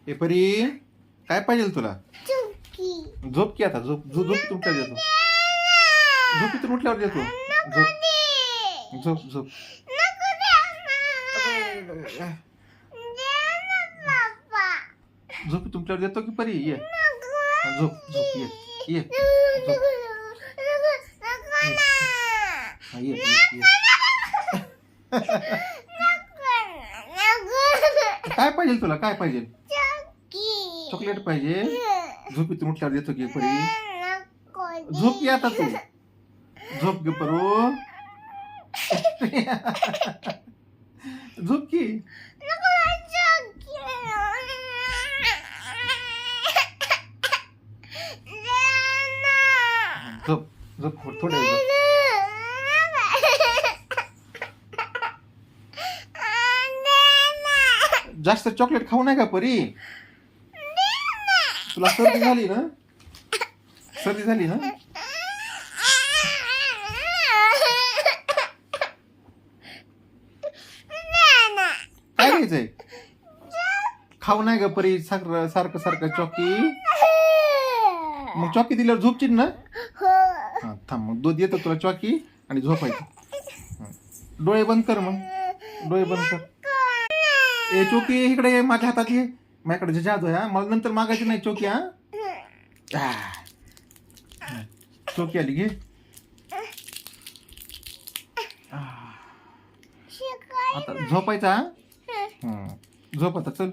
हे परी काय पाहिजे तुला? झोप की आता, झोप झोप झोप उठल्यावर देतो. झोपीतून उठल्यावर देतो. झोप झोप झोप. झोपी तुमच्यावर देतो की परी? ये झोप झोप ये ये झोप. हा, ये ये काय पाहिजे तुला? काय पाहिजे? चॉकलेट पाहिजे? झोपीतून उठल्यावर देतो की परी? झोप की आता तू. झोप गे परू. झोप की. झोप झोप थोड्या वेळ झोप. जास्त चॉकलेट खाऊ नाही का परी? तुला सर्दी झाली ना? सर्दी झाली ना? काय घ्यायचंय? खाऊ नाही का परी सारखं सारखं सारखं चॉकी? मग चॉकी दिल्यावर झोपशील ना? हा थांब, मग दूध येतं तुला चॉकी आणि झोपायचं. डोळे बंद कर, मग डोळे बंद कर. ए चोकी इकडे ये, माझ्या हातात ये. माझ्याकडे जादू आहे. मला नंतर मागायची नाही चोकी. हा चोकी आली, घे. आता झोपायचा. झोप आता, चल.